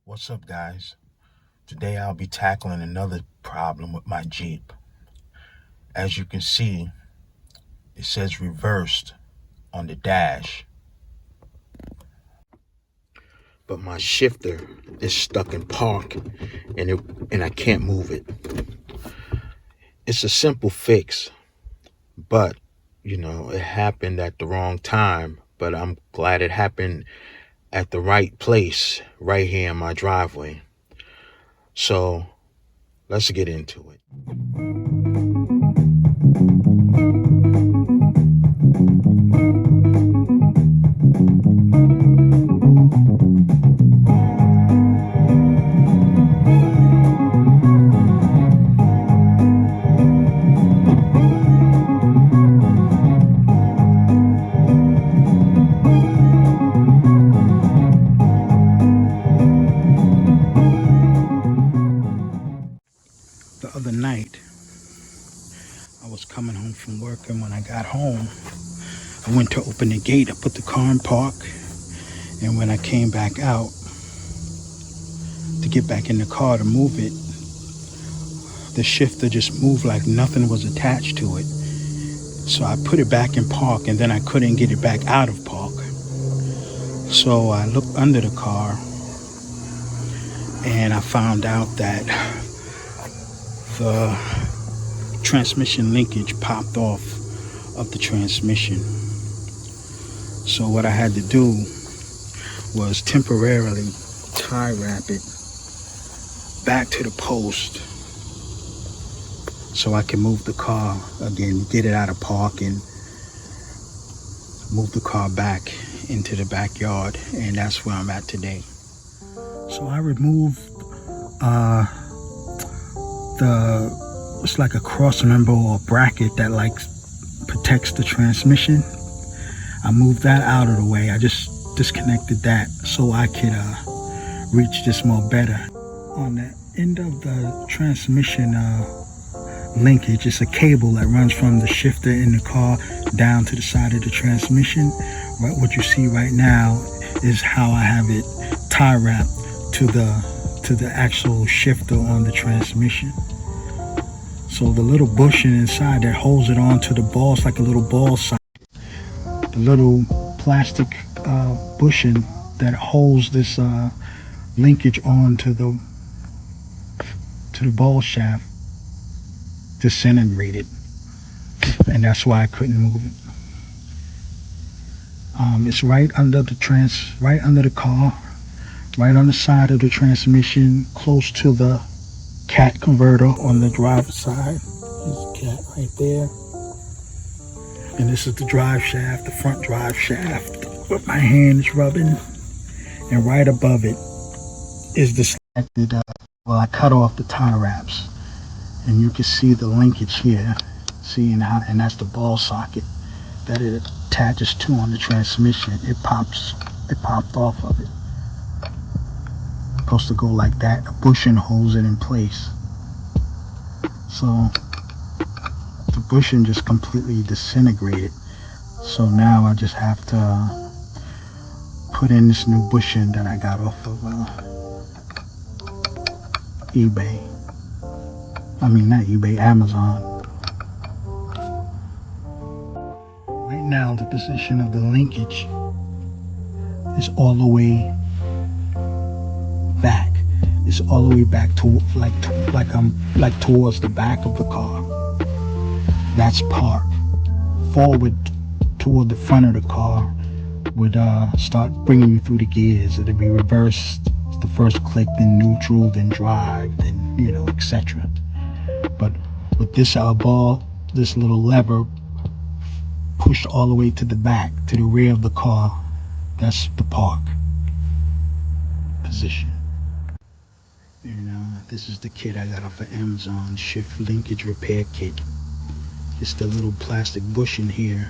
What's up, guys? Today I'll be tackling another problem with my Jeep. As you can see, it says reversed on the dash, but my shifter is stuck in park and I can't move it. It's a simple fix, but it happened at the wrong time, but I'm glad it happened at the right place right here in my driveway. So let's get into it. The other night, I was coming home from work, and when I got home, I went to open the gate. I put the car in park, and when I came back out to get back in the car to move it, the shifter just moved like nothing was attached to it. So I put it back in park, and then I couldn't get it back out of park. So I looked under the car, and I found out that the transmission linkage popped off of the transmission. So what I had to do was temporarily tie wrap it back to the post so I can move the car again, get it out of park and move the car back into the backyard, and that's where I'm at today. So I removed it's like a cross member or a bracket that protects the transmission. I moved that out of the way. I just disconnected that so I could reach this more better. On the end of the transmission linkage, it's a cable that runs from the shifter in the car down to the side of the transmission. What you see right now is how I have it tie wrapped to the actual shifter on the transmission. So the little bushing inside that holds it on to the ball, it's like a little ball socket. The little plastic bushing that holds this linkage on to the ball shaft disintegrated, and that's why I couldn't move it. It's right under the car, right on the side of the transmission, close to the cat converter on the driver's side. There's a cat right there. And this is the drive shaft, the front drive shaft, where my hand is rubbing. And right above it is the selected, I cut off the tie wraps. And you can see the linkage here. See, and that's the ball socket that it attaches to on the transmission. It popped off of it. It's supposed to go like that. A bushing holds it in place. So the bushing just completely disintegrated. So now I just have to put in this new bushing that I got off of eBay. I mean, not eBay, Amazon. Right now, the position of the linkage is all the way back. It's all the way back to like towards the back of the car. That's park. Forward toward the front of the car would start bringing you through the gears. It'd be reversed. The first click, then neutral, then drive, then etc. But with this ball, this little lever pushed all the way to the back, to the rear of the car, that's the park position. And this is the kit I got off of Amazon, shift linkage repair kit. Just the little plastic bushing here,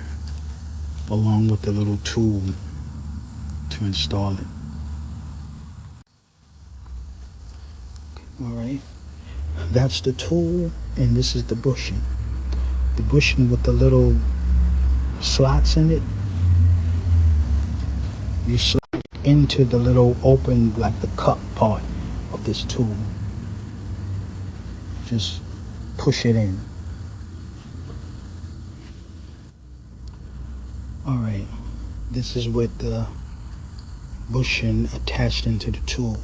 along with the little tool to install it. Alright, that's the tool, and this is the bushing. The bushing with the little slots in it. You slide into the little open, like the cup part, this tool. Just push it in. Alright, this is with the bushing attached into the tool.